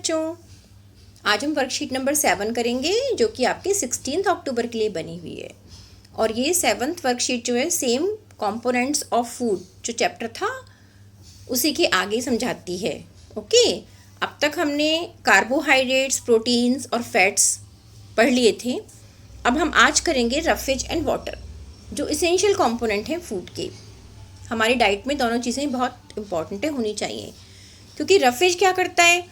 बच्चों, आज हम वर्कशीट नंबर 7 करेंगे जो कि आपके 16 अक्टूबर के लिए बनी हुई है। और ये 7th वर्कशीट जो है सेम कंपोनेंट्स ऑफ फूड जो चैप्टर था उसी के आगे समझाती है। ओके, अब तक हमने कार्बोहाइड्रेट्स, प्रोटीन्स और फैट्स पढ़ लिए थे। अब हम आज करेंगे रफेज एंड वाटर जो इसेंशियल कंपोनेंट हैं फूड के। हमारी डाइट में दोनों चीज़ें बहुत इंपॉर्टेंट है, होनी चाहिए, क्योंकि रफेज क्या करता है,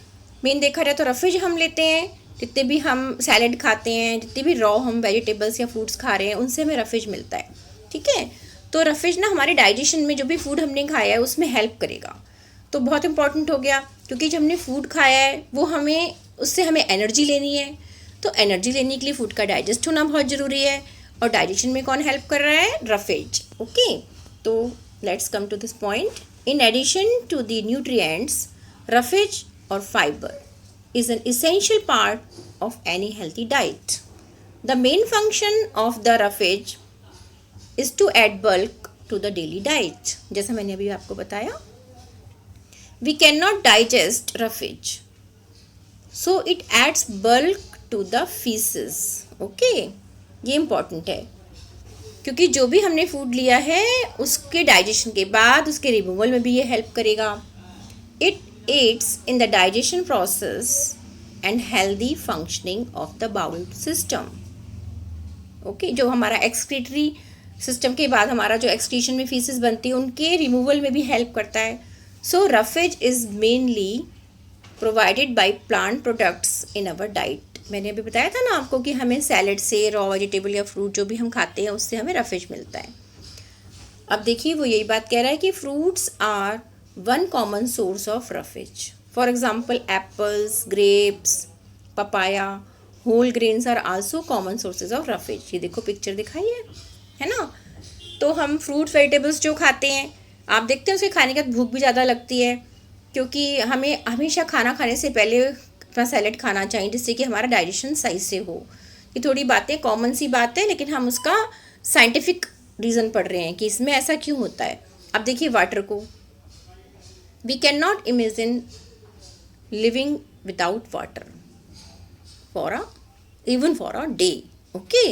मेन देखा जाए तो रफेज हम लेते हैं जितने भी हम सैलेड खाते हैं, जितने भी रॉ हम वेजिटेबल्स या फ्रूट्स खा रहे हैं उनसे हमें रफेज मिलता है। ठीक है, तो रफेज ना हमारे डाइजेशन में जो भी फूड हमने खाया है उसमें हेल्प करेगा। तो बहुत इंपॉर्टेंट हो गया, क्योंकि जब हमने फूड खाया है वो उससे हमें एनर्जी लेनी है। तो एनर्जी लेने के लिए फूड का डाइजेस्ट होना बहुत ज़रूरी है, और डाइजेशन में कौन हेल्प कर रहा है, रफेज। ओके, तो let's come to this point. In addition to the nutrients, roughage or fiber is an essential part of any healthy diet. The main function of the roughage is to add bulk to the daily diet. जैसा मैंने अभी आपको बताया, we cannot digest roughage, so it adds bulk to the feces. Okay, ये important है, क्योंकि जो भी हमने फूड लिया है उसके डाइजेशन के बाद उसके रिमूवल में भी ये हेल्प करेगा। It aids in the digestion process and healthy functioning of the bowel system. Okay, जो हमारा एक्सक्रीटरी सिस्टम के बाद हमारा जो एक्सक्रीशन में फीसेस बनती है उनके रिमूवल में भी हेल्प करता है। So roughage is mainly provided by plant products in our diet. मैंने अभी बताया था ना आपको कि हमें सैलड से, रॉ वेजिटेबल या फ्रूट जो भी हम खाते हैं उससे हमें रफेज मिलता है। अब देखिए वो यही बात कह रहा है कि fruits are one common source of roughage. For example, apples, grapes, papaya, whole grains are also common sources of roughage. ये देखो पिक्चर दिखाई है ना। तो हम फ्रूट्स वेजिटेबल्स जो खाते हैं, आप देखते हैं उसके खाने के बाद भूख भी ज़्यादा लगती है, क्योंकि हमें हमेशा खाना खाने से पहले अपना सैलेड खाना चाहिए जिससे कि हमारा डाइजेशन सही से हो। ये थोड़ी बातें कॉमन सी बात है, लेकिन हम उसका साइंटिफिक रीज़न पढ़ रहे हैं कि इसमें ऐसा क्यों होता है। अब देखिए वाटर को, we cannot imagine living without water even for a day. Okay,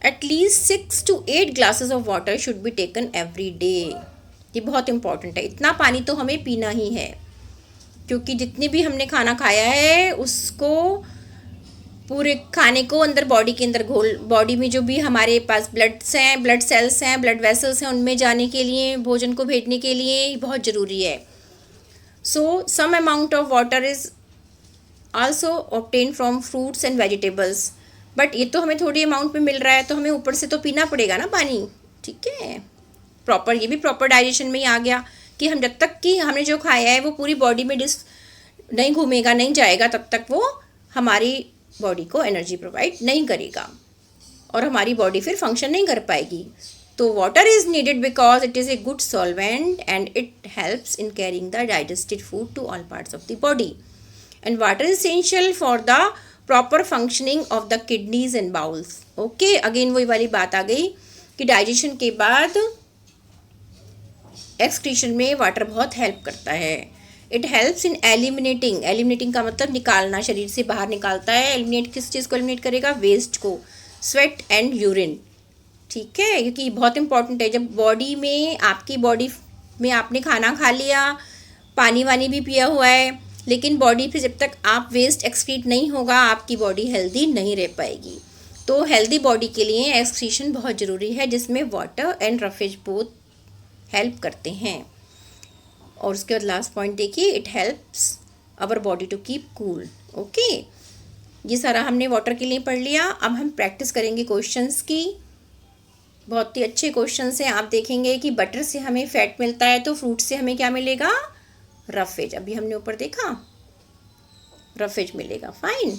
at least 6 to 8 glasses of water should be taken every day. ये बहुत important है, इतना पानी तो हमें पीना ही है, क्योंकि जितने भी हमने खाना खाया है उसको पूरे खाने को अंदर बॉडी के अंदर बॉडी में जो भी हमारे पास ब्लड सेल्स हैं, ब्लड वेसल्स हैं, उनमें जाने के लिए, भोजन को भेजने के लिए बहुत ज़रूरी है। So some amount of water is also obtained from fruits and vegetables. But ये तो हमें थोड़ी अमाउंट में मिल रहा है, तो हमें ऊपर से तो पीना पड़ेगा ना पानी। ठीक है, प्रॉपर, ये भी प्रॉपर डाइजेशन में ही आ गया कि हम जब तक कि हमने जो खाया है वो पूरी बॉडी में नहीं घूमेगा, नहीं जाएगा, तब तक वो हमारी बॉडी को एनर्जी प्रोवाइड नहीं करेगा और हमारी बॉडी फिर फंक्शन नहीं कर पाएगी। तो water is needed because it is a good solvent and it helps in carrying the digested food to all parts of the body. And water is essential for the proper functioning of the kidneys and bowels. Okay, again वही वाली बात आ गई कि digestion के बाद excretion में water बहुत help करता है। इट हेल्प्स इन एलिमिनेटिंग का मतलब निकालना, शरीर से बाहर निकालता है। एलिमिनेट किस चीज़ को एलिमिनेट करेगा, वेस्ट को, स्वेट एंड यूरिन। ठीक है, क्योंकि बहुत इंपॉर्टेंट है। जब आपकी बॉडी में आपने खाना खा लिया, पानी वानी भी पिया हुआ है, लेकिन बॉडी पे जब तक आप वेस्ट एक्सक्रीट नहीं होगा आपकी बॉडी हेल्दी नहीं रह पाएगी। तो हेल्दी बॉडी के लिए एक्सक्रीशन बहुत ज़रूरी है, जिसमें water and roughage both help करते हैं। और उसके बाद लास्ट पॉइंट देखिए, it helps our body to keep cool. Okay, ये सारा हमने वाटर के लिए पढ़ लिया। अब हम प्रैक्टिस करेंगे क्वेश्चंस की। बहुत ही अच्छे क्वेश्चंस हैं। आप देखेंगे कि बटर से हमें फैट मिलता है, तो फ्रूट से हमें क्या मिलेगा, रफेज। अभी हमने ऊपर देखा रफेज मिलेगा। फाइन।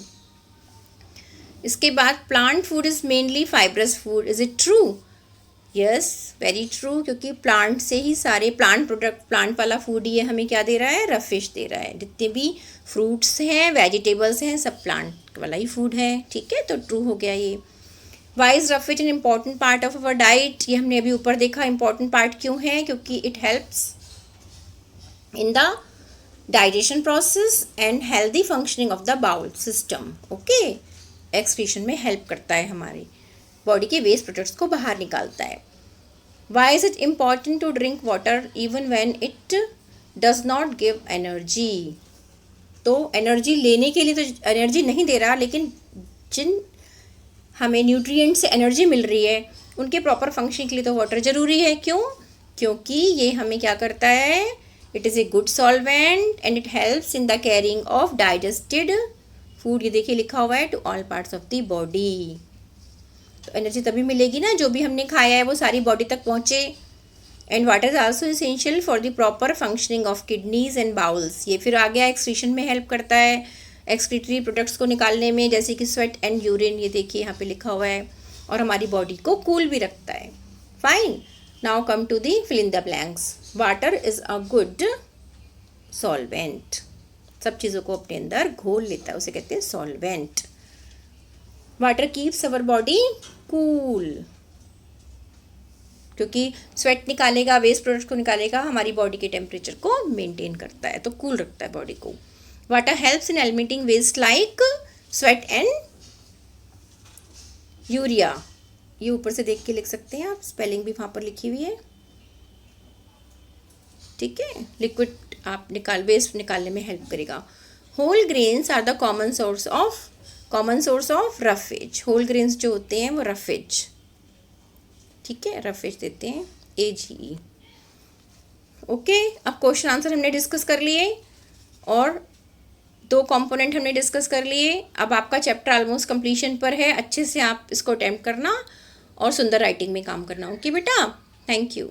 इसके बाद plant food is mainly fibrous food, is it true? Yes, very true, क्योंकि प्लांट से ही सारे प्लांट प्रोडक्ट, प्लांट वाला फूड ये हमें क्या दे रहा है, रफेज दे रहा है। जितने भी फ्रूट्स हैं, वेजिटेबल्स हैं, सब प्लांट वाला ही फूड है। ठीक है, तो ट्रू हो गया ये। Why is roughage an important part of our diet? ये हमने अभी ऊपर देखा, इम्पॉर्टेंट पार्ट क्यों है, क्योंकि it helps in the digestion process and healthy functioning of the bowel system. Okay, excretion में हेल्प करता है, हमारी बॉडी के वेस्ट प्रोडक्ट्स को बाहर निकालता है। Why is it important to drink water even when it does not give energy? तो एनर्जी लेने के लिए तो एनर्जी नहीं दे रहा, लेकिन जिन हमें न्यूट्रिएंट से एनर्जी मिल रही है उनके प्रॉपर फंक्शन के लिए तो वाटर ज़रूरी है। क्यों? क्योंकि ये हमें क्या करता है, it is a good solvent and it helps in the carrying of digested food. ये देखिए लिखा हुआ है, to all parts of the body. तो एनर्जी तभी मिलेगी ना, जो भी हमने खाया है वो सारी बॉडी तक पहुँचे। And water is also essential for the proper functioning of kidneys and bowls. ये फिर आ गया एक्सक्रीशन में हेल्प करता है, एक्सक्रीटरी प्रोडक्ट्स को निकालने में, जैसे कि स्वेट एंड यूरिन। ये देखिए यहाँ पे लिखा हुआ है, और हमारी बॉडी को कूल भी रखता है। Fine, now come to the fill in the blanks. Water is a good solvent, सब चीज़ों को अपने अंदर घोल लेता है, उसे कहते हैं solvent. Water keeps our body cool, क्योंकि स्वेट निकालेगा, वेस्ट प्रोडक्ट को निकालेगा, हमारी बॉडी के टेम्परेचर को मेंटेन करता है, तो कूल रखता है बॉडी को। Water helps in eliminating waste like sweat and urea. ये ऊपर से देख के लिख सकते हैं आप, स्पेलिंग भी वहाँ पर लिखी हुई है, ठीक है। लिक्विड आप वेस्ट निकालने में हेल्प करेगा। Whole grains are the common source of roughage. Whole grains जो होते हैं वो रफेज, ठीक है, रफेज देते हैं, AGE। ओके, अब क्वेश्चन आंसर हमने डिस्कस कर लिए और 2 कंपोनेंट हमने डिस्कस कर लिए। अब आपका चैप्टर ऑलमोस्ट कंप्लीशन पर है, अच्छे से आप इसको अटेम्प्ट करना और सुंदर राइटिंग में काम करना। ओके बेटा, थैंक यू।